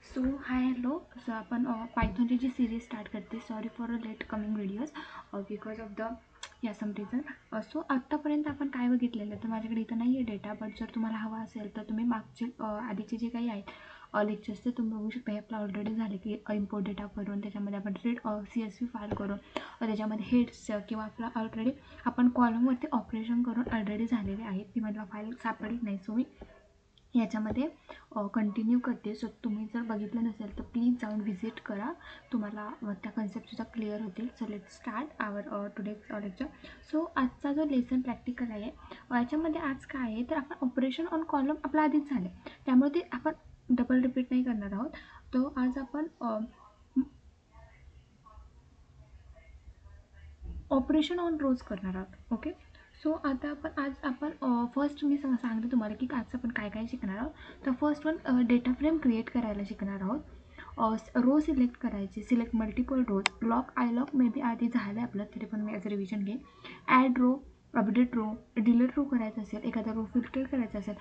So हाय hello. So आपण पायथॉनची जी सिरीज स्टार्ट करते. Sorry for a late coming videos because of the some reason. So आत्तापर्यंत आपण काय बघितलेलं तर माझ्याकडे इथं नाही आहे डेटा, बट जर तुम्हाला हवा असेल तर तुम्ही मागचे आधीचे जे काही आहेत लेक्चर्स ते तुम्ही बघू शकता. हे आपलं ऑलरेडी झाले की इम्पोर्ट डेटा करून त्याच्यामध्ये आपण रीड CSV फाईल करून त्याच्यामध्ये हेड्स किंवा आपला ऑलरेडी आपण कॉलमवरती ऑपरेशन करून ऑलरेडी झालेले आहेत. ती मला फाईल सापडली नाही, सो मी याच्यामध्ये कंटिन्यू करते. सो तुम्ही जर बघितलं नसेल तर प्लीज जाऊन व्हिजिट करा, तुम्हाला त्या कन्सेप्टसुद्धा क्लिअर होतील. सो लेट स्टार्ट आवर टुडेज लेक्चर. सो आजचा जो लेसन प्रॅक्टिकल आहे याच्यामध्ये आज काय आहे तर आपण ऑपरेशन ऑन कॉलम आपल्या आधीच झाले, त्यामुळे ते आपण डबल रिपीट नाही करणार आहोत. तो आज आपण ऑपरेशन ऑन रोज करणार आहोत. ओके. सो आता आज आपण फर्स्ट मी सांगते तुम्हाला की आज आपण काय काय शिकणार आहोत. तर first one data frame create करायला शिकणार आहोत. रो सिलेक्ट करायचे, select multiple rows, loc iloc maybe आधी झालं आहे आपलं, तरी पण मी ॲज अ रिव्हिजन घेईन. Add row, update row, delete row करायचं असेल, एखादा रो फिल्टर करायचा असेल.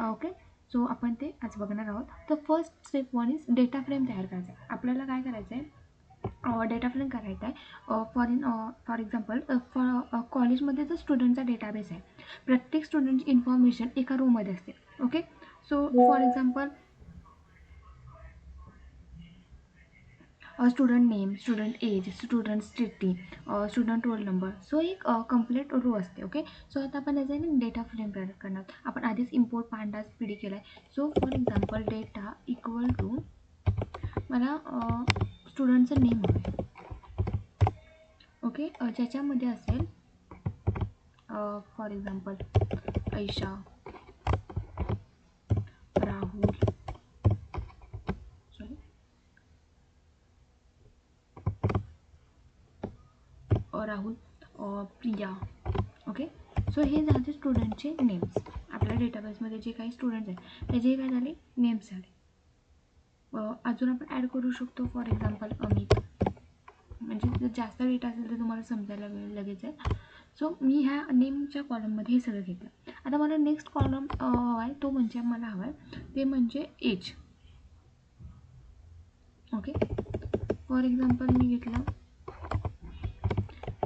ओके. सो आपण ते आज बघणार आहोत. तर first step one is data frame तयार करायचा आहे. आपल्याला काय करायचं आहे, डेटा फ्रेम करायचा आहे. फॉर एक्झाम्पल कॉलेजमध्ये जर स्टुडंटचा डेटाबेस आहे, प्रत्येक स्टुडंटची इन्फॉर्मेशन एका रोमध्ये असते. Okay. So for example student name, student age, student city, student roll number. So एक कंप्लीट रो असते. ओके. सो आता आपण त्याचा डेटा फ्रेम तयार करणार. आपण आधीच इम्पोर्ट पांडास PD केला आहे. So for example data equal to मला स्टुडंटचं नेम हवं आहे. ओके. ज्याच्यामध्ये असेल for example Aisha, Rahul, sorry Rahul, Priya. Okay. So हे झाले स्टुडंटचे नेम्स. आपल्या डेटाबेसमध्ये जे काही स्टुडंट्स आहेत त्याचे काय झाले, नेम्स झाले. अजून आपण ॲड करू शकतो. फॉर एक्झाम्पल अमित, म्हणजे जर जास्त डेटा असेल तर तुम्हाला समजायला लगेच आहे. सो मी ह्या नेमच्या कॉलममध्ये हे सगळं घेतलं. आता मला नेक्स्ट कॉलम हवा आहे, तो म्हणजे मला हवा आहे ते म्हणजे एज. ओके. फॉर एक्झाम्पल मी घेतलं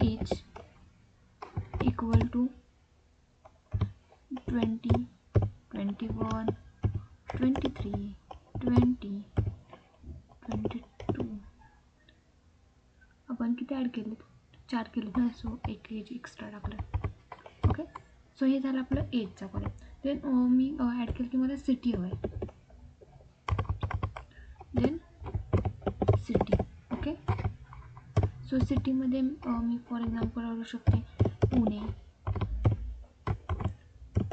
एज इक्वल टू 20, 21, 23, 20, 22. आपण किती ॲड केले, 4 केले ना. सो एक एज एक्स्ट्रा टाकलं. ओके. सो हे झालं आपलं एजचा कॉलम. देन मी ॲड केलं की मला सिटी हवं आहे. Then city. ओके. सो सिटीमध्ये मी फॉर एक्झाम्पल करू शकते Pune,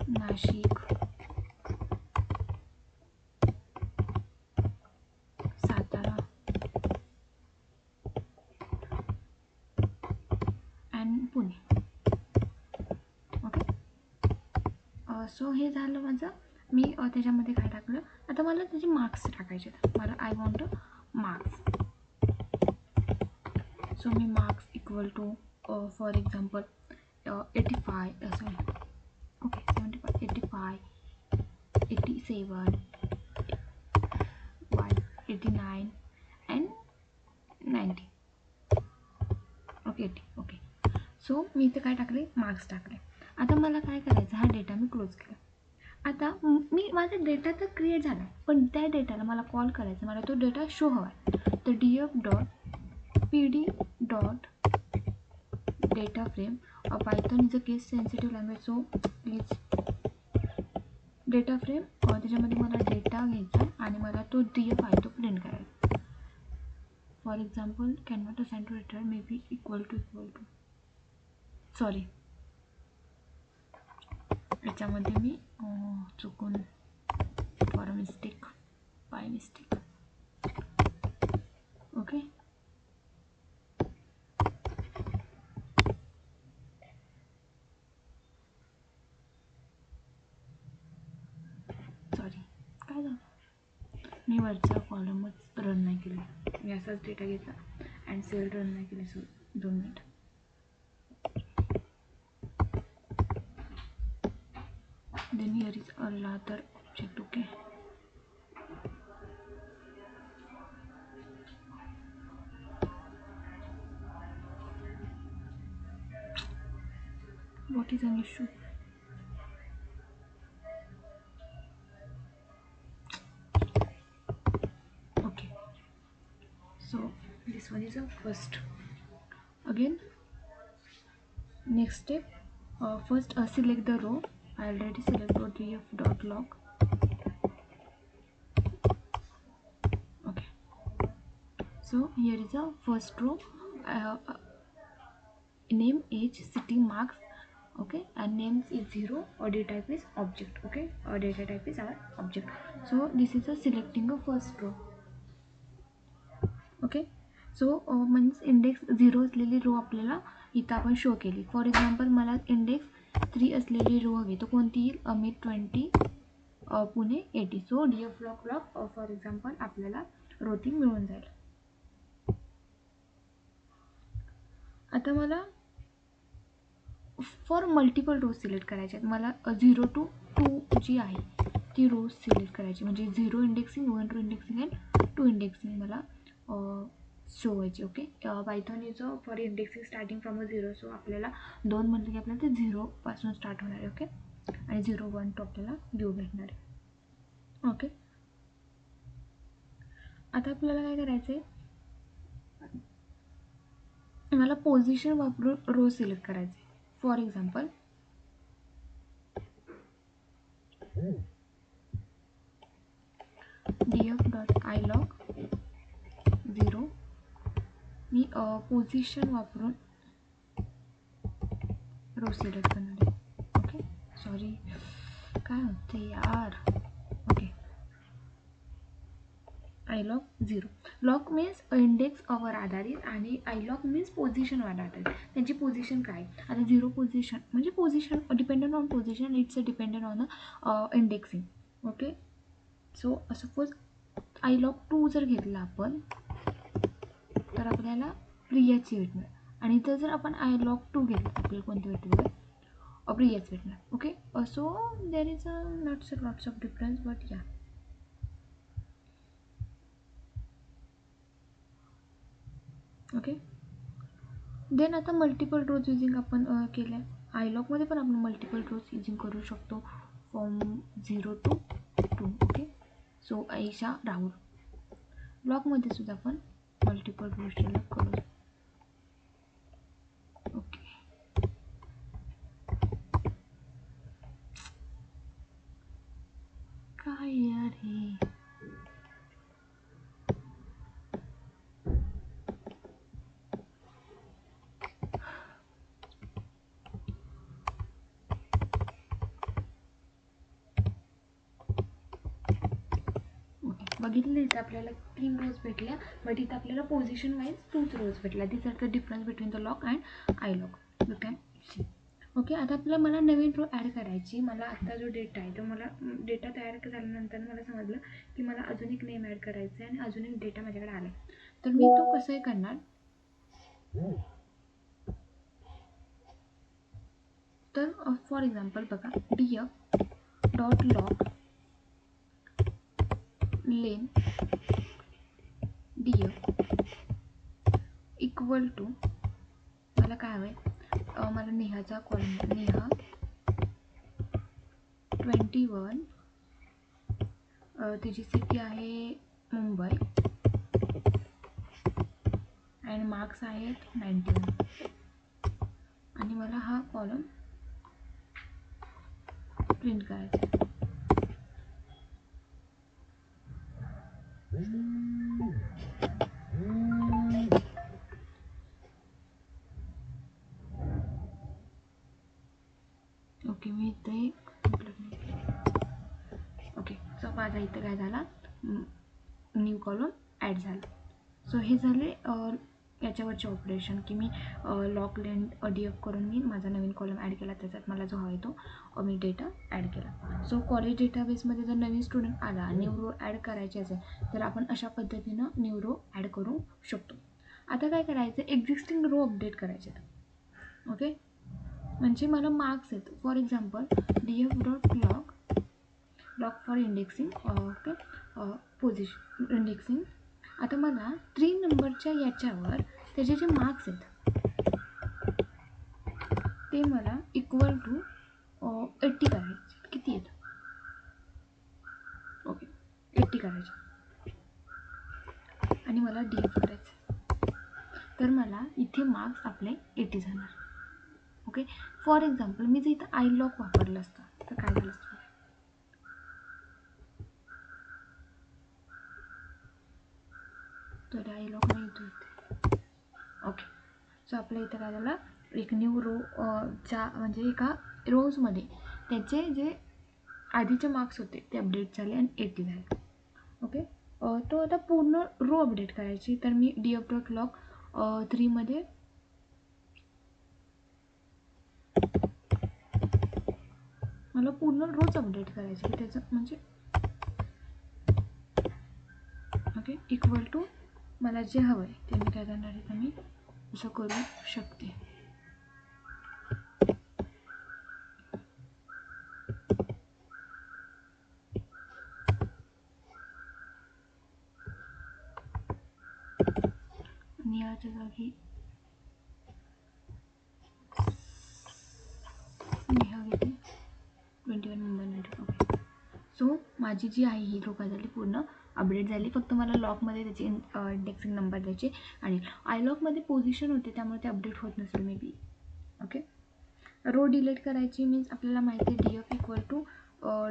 Nashik, Satara and Pune. Okay. So हे झालं माझं. मी त्याच्यामध्ये काय टाकलं, आता मला त्याचे मार्क्स टाकायचे आहेत. मला आय वॉन्ट मार्क्स. सो मी marks equal to for example 85 असं. Okay. 75, 85, 87, 89 and 90. Okay. 80. Okay. So मी इथे काय टाकले, मार्क्स टाकले. आता मला काय करायचं, हा डेटा मी क्लोज केला. आता मी माझा डेटा तर क्रिएट झाला, पण त्या डेटाला मला कॉल करायचा, मला तो डेटा शो हवा आहे. तर df.pd dot data frame. Python is a case sensitive language, so please data frame. त्याच्यामध्ये मला डेटा घ्यायचा आणि मला तो df आहे तो प्रिंट करायचा. For example Canva to send to return may be equal to sorry, याच्यामध्ये मी चुकून for mistake, by mistake. Okay. Sorry, काय झालं, मी वरचा कॉलमच रन नाही केला. मी असाच डेटा घेतला अँड सेल रन नाही केली. So 2 minute. Then here is a ladder object. Okay. what is an issue? Okay, so this one is a first. Again, next step, first select the row. I already select df.log. Okay, so here is a first row. Name, age, city, marks. Okay, and names is 0, or data type is object. Okay, or data type is our object. So this is a selecting a first row. Okay, so means index 0 असलेली row आपल्याला इथं आपण show केली. For example मला index 3 असलेली row हवी, तर कोणती येईल? Amit 20, Pune 80. So DF log for example आपल्याला रो ती मिळून जाईल. आता मला फॉर मल्टिपल रोज सिलेक्ट करायचे आहेत. मला 0 to 2 जी आहे ती रोज सिलेक्ट करायची, म्हणजे 0 indexing, 1 row indexing and 2 indexing मला शो व्हायची. Okay, python is for indexing starting from 0. So आपल्याला 2 म्हटलं की आपल्याला ते 0 स्टार्ट होणार आहे. ओके, आणि 0, 1, 2 आपल्याला घेऊ भेटणार आहे. ओके, आता आपल्याला काय करायचं आहे? मला पोझिशन वापरून रो सिलेक्ट करायचे. For example df.ilog 0, me position वापरून रो सिलेक्ट करणार आहे. ओके, सॉरी काय होते यार. ओके, आयलॉग 0. लॉग मीन्स इंडेक्सवर आधारित आणि आयलॉग मीन्स पोझिशनवर आधारित. त्यांची पोझिशन काय? आता 0 पोझिशन म्हणजे position dependent on position, it's dependent on indexing. Okay, so suppose iloc 2 जर घेतला आपण तर आपल्याला प्रियाची भेटणार, आणि इथं जर आपण आयलॉग 2 घेतला आपल्याला कोणती भेटते? प्रियाच भेटणार. Okay, so there is a lots of difference, but या. ओके, देन आता मल्टिपल रोज युजिंग आपण केल्या. आयलॉगमध्ये पण आपण मल्टिपल रोज युजिंग करू शकतो from 0 to 2. Okay, so Ayesha, Rahul. लॉगमध्ये सुद्धा आपण मल्टिपल रोज सिलेक्ट करू. ओके, काय यार हे. बघितलं इथं आपल्याला 3 रोज भेटल्या, बट इथं आपल्याला पोझिशन वाईज 2 रोज भेटल्या. This are the difference between the loc and iloc. You can see. Okay, आता आपल्याला मला नवीन रो ॲड करायची. मला आत्ता जो डेटा आहे तो मला डेटा तयार झाल्यानंतर मला समजलं की मला अजून एक नेम ॲड करायचं आहे आणि अजून एक डेटा माझ्याकडे आला आहे. तर मी तो कसं करणार? तर फॉर एक्झाम्पल बघा, df.log lane df equal to, मला काय हवं आहे? मला नेहाचा कॉलम, नेहा 21, तिची सिटी आहे मुंबई अँड मार्क्स आहेत 91, आणि मला हा कॉलम प्रिंट करायचा आहे. ओके, मी इथे ओके, सो माझा इथं काय झाला? न्यू कॉलम ॲड झाला. सो हे झाले याच्यावरचे ऑपरेशन की मी लॉग लेन डीएफ करून मी माझा नवीन कॉलम ॲड केला, त्याच्यात मला जो हवा आहे तो मी डेटा ॲड केला. सो कॉलेज डेटाबेसमध्ये जर नवीन स्टुडंट आला, न्यू रो ॲड करायचे असेल तर आपण अशा पद्धतीनं न्यू रो ॲड करू शकतो. आता काय करायचं? एक्झिस्टिंग रो अपडेट करायचे. ओके, म्हणजे मला मार्क्स आहेत. For example df.log for indexing. Okay, position indexing. आता मला 3 नंबरच्या याच्यावर त्याचे जे मार्क्स आहेत ते मला इक्वल टू 80 करायचे. किती येतं? ओके 80 करायचे आणि मला DF करायचं. तर मला इथे मार्क्स आपले 80 जाणार. ओके फॉर एक्झाम्पल मी जर इथं आय लॉक वापरलं असतं तर काय झालं असतं? तर आय लॉक नाही येतो इथे. ओके सो आपल्या इथं काय झालं, एक न्यू रो च्या म्हणजे एका रोजमध्ये त्याचे जे आधीचे मार्क्स होते ते अपडेट झाले आणि 80 झाले. ओके तो आता पूर्ण रो अपडेट करायची. तर मी df.log 3 मध्ये मला पूर्ण रोज अपडेट करायची की त्याचं म्हणजे ओके इक्वल टू मला जे हवं आहे ते मी काय करणार आहे तर मी असं करू शकते. आणि याच्या जागी मी हवी ती 21 नंबर. ओके सो माझी जी आहे ही रो काय झाली पूर्ण अपडेट झाली. फक्त मला लॉकमध्ये त्याची इंडेक्सिंग नंबर द्यायचे आणि आय लॉकमध्ये पोझिशन होते त्यामुळे ते अपडेट होत नसेल maybe. Okay row delete करायची मीन्स आपल्याला माहिती आहे DF इक्वल टू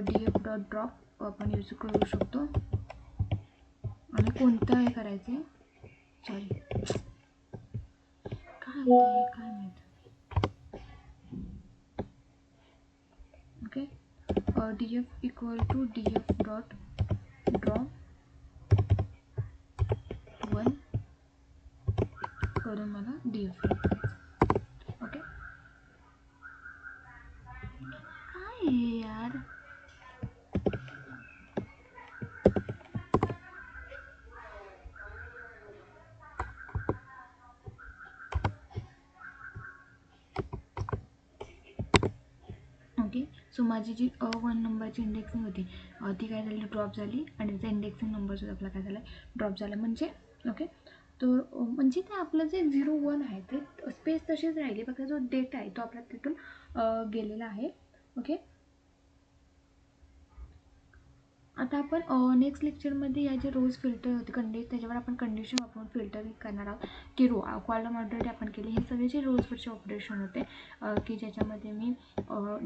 DF.drop आपण यूज करू शकतो. आणि कोणतं हे करायचे सॉरी काय होतं काय माहीत. Okay DF equal to DF.drop 1 करून मला DF करायचं. ओके काय आहे यार. ओके सो माझी जी 1 नंबरची इंडेक्सिंग होती ती काय झाली ड्रॉप झाली आणि त्याचा इंडेक्सिंग नंबर सुद्धा आपला काय झाला ड्रॉप झाला. म्हणजे ओके तर म्हणजे ते आपलं जे 0-1 आहे ते स्पेस तशीच राहिली फक्त जो डेटा आहे तो आपला तिथून गेलेला आहे. ओके आता आपण नेक्स्ट लेक्चरमध्ये या जे रोज फिल्टर होते त्याच्यावर आपण कंडिशन वापरून फिल्टरिंग करणार आहोत की रो कॉलम ऑलरेडी आपण केले. हे सगळे जे रोजवरचे ऑपरेशन होते की ज्याच्यामध्ये मी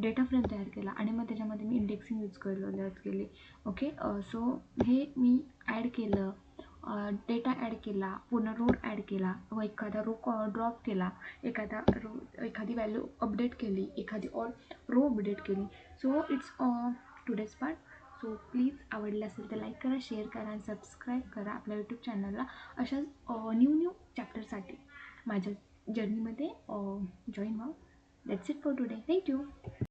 डेटा फ्रेम तयार केला आणि मग त्याच्यामध्ये मी इंडेक्सिंग यूज केली. ओके सो हे मी ॲड केलं डेटा ॲड केला पूर्ण रो ॲड केला व एखादा रो ड्रॉप केला एखादी व्हॅल्यू अपडेट केली एखादी ऑल रो अपडेट केली. So it's today's part. So please आवडलं असेल तर लाईक करा शेअर करा आणि सबस्क्राईब करा आपल्या यूट्यूब चॅनलला. अशाच न्यू चॅप्टरसाठी माझ्या जर्नीमध्ये जॉईन व्हा. That's it for today. Thank you.